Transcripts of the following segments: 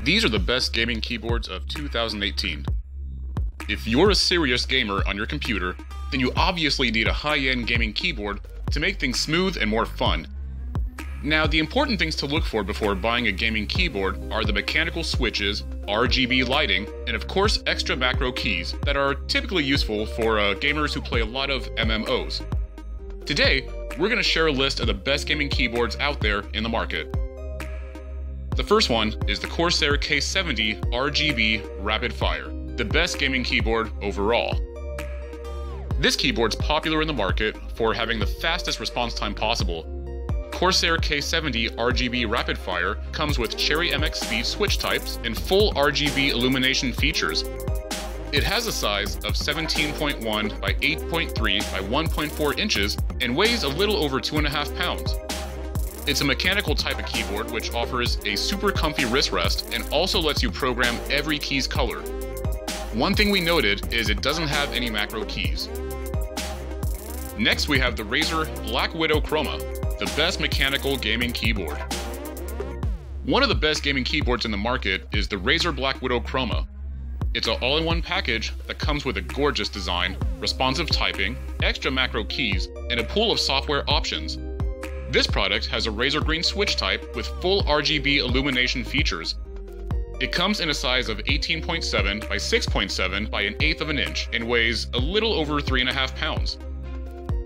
These are the best gaming keyboards of 2018. If you're a serious gamer on your computer, then you obviously need a high-end gaming keyboard to make things smooth and more fun. Now, the important things to look for before buying a gaming keyboard are the mechanical switches, RGB lighting, and of course extra macro keys that are typically useful for gamers who play a lot of MMOs. Today, we're going to share a list of the best gaming keyboards out there in the market. The first one is the Corsair K70 RGB Rapid Fire, the best gaming keyboard overall. This keyboard's popular in the market for having the fastest response time possible. Corsair K70 RGB Rapid Fire comes with Cherry MX Speed switch types and full RGB illumination features. It has a size of 17.1 by 8.3 by 1.4 inches and weighs a little over 2.5 pounds. It's a mechanical type of keyboard which offers a super comfy wrist rest and also lets you program every key's color. One thing we noted is it doesn't have any macro keys. Next we have the Razer Black Widow Chroma, the best mechanical gaming keyboard. One of the best gaming keyboards in the market is the Razer Black Widow Chroma. It's an all-in-one package that comes with a gorgeous design, responsive typing, extra macro keys, and a pool of software options. This product has a Razer Green switch type with full RGB illumination features. It comes in a size of 18.7 by 6.7 by 1/8 of an inch and weighs a little over 3.5 pounds.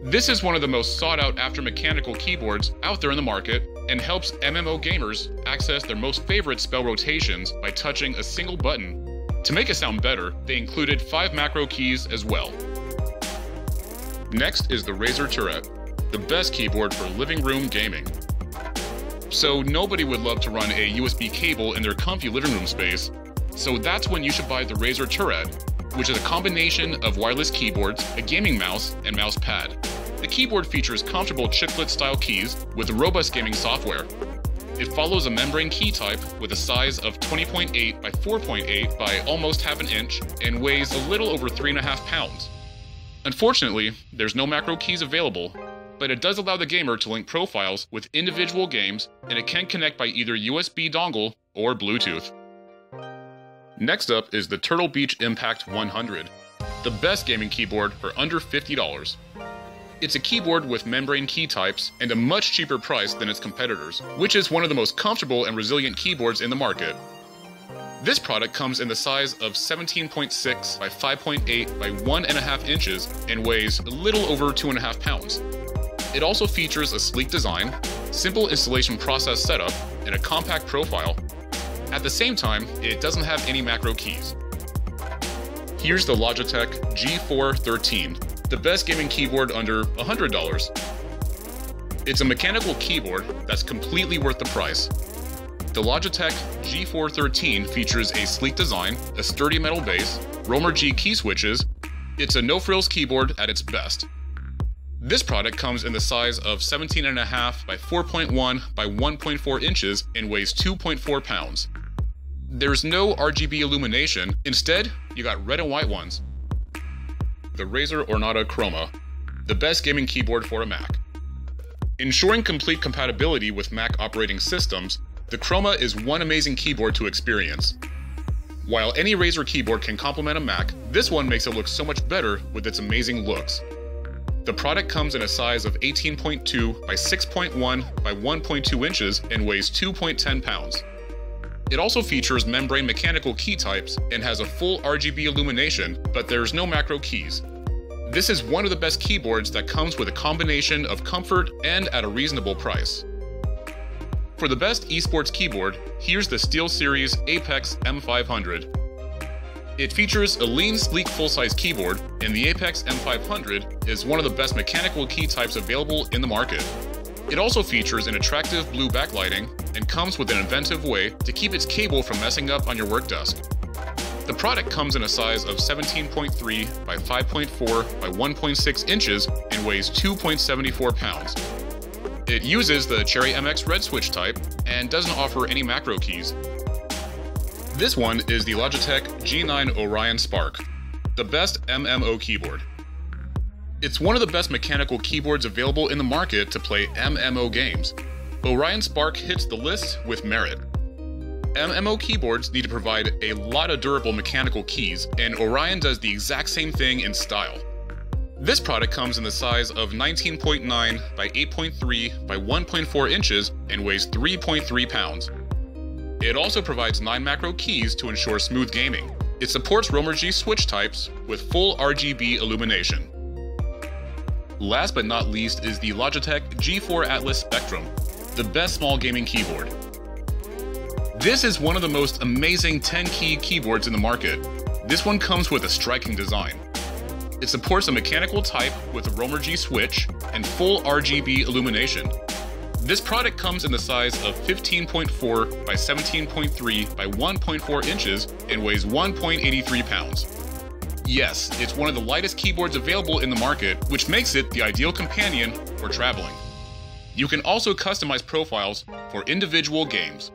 This is one of the most sought-out after mechanical keyboards out there in the market and helps MMO gamers access their most favorite spell rotations by touching a single button. To make it sound better, they included 5 macro keys as well. Next is the Razer Turret, the best keyboard for living room gaming. So nobody would love to run a USB cable in their comfy living room space, so that's when you should buy the Razer Turret, which is a combination of wireless keyboards, a gaming mouse, and mouse pad. The keyboard features comfortable chiclet-style keys with robust gaming software. It follows a membrane key type with a size of 20.8 by 4.8 by almost half an inch and weighs a little over 3.5 pounds. Unfortunately, there's no macro keys available, but it does allow the gamer to link profiles with individual games, and it can connect by either USB dongle or Bluetooth. Next up is the Turtle Beach Impact 100, the best gaming keyboard for under $50. It's a keyboard with membrane key types and a much cheaper price than its competitors, which is one of the most comfortable and resilient keyboards in the market. This product comes in the size of 17.6 by 5.8 by 1.5 inches and weighs a little over 2.5 pounds. It also features a sleek design, simple installation process setup, and a compact profile. At the same time, it doesn't have any macro keys. Here's the Logitech G413, the best gaming keyboard under $100. It's a mechanical keyboard that's completely worth the price. The Logitech G413 features a sleek design, a sturdy metal base, Romer G key switches. It's a no-frills keyboard at its best. This product comes in the size of 17.5 by 4.1 by 1.4 inches and weighs 2.4 pounds. There's no RGB illumination, instead, you got red and white ones. The Razer Ornata Chroma, the best gaming keyboard for a Mac. Ensuring complete compatibility with Mac operating systems, the Chroma is one amazing keyboard to experience. While any Razer keyboard can complement a Mac, this one makes it look so much better with its amazing looks. The product comes in a size of 18.2 by 6.1 by 1.2 inches and weighs 2.10 pounds. It also features membrane mechanical key types and has a full RGB illumination, but there's no macro keys. This is one of the best keyboards that comes with a combination of comfort and at a reasonable price. For the best eSports keyboard, here's the SteelSeries Apex M500. It features a lean, sleek, full-size keyboard, and the Apex M500 is one of the best mechanical key types available in the market. It also features an attractive blue backlighting and comes with an inventive way to keep its cable from messing up on your work desk. The product comes in a size of 17.3 by 5.4 by 1.6 inches and weighs 2.74 pounds. It uses the Cherry MX Red switch type and doesn't offer any macro keys. This one is the Logitech G9 Orion Spark, the best MMO keyboard. It's one of the best mechanical keyboards available in the market to play MMO games. Orion Spark hits the list with merit. MMO keyboards need to provide a lot of durable mechanical keys, and Orion does the exact same thing in style. This product comes in the size of 19.9 by 8.3 by 1.4 inches and weighs 3.3 pounds. It also provides 9 macro keys to ensure smooth gaming. It supports Romer G switch types with full RGB illumination. Last but not least is the Logitech G4 Atlas Spectrum, the best small gaming keyboard. This is one of the most amazing 10-key keyboards in the market. This one comes with a striking design. It supports a mechanical type with a Romer G switch and full RGB illumination. This product comes in the size of 15.4 by 17.3 by 1.4 inches and weighs 1.83 pounds. Yes, it's one of the lightest keyboards available in the market, which makes it the ideal companion for traveling. You can also customize profiles for individual games.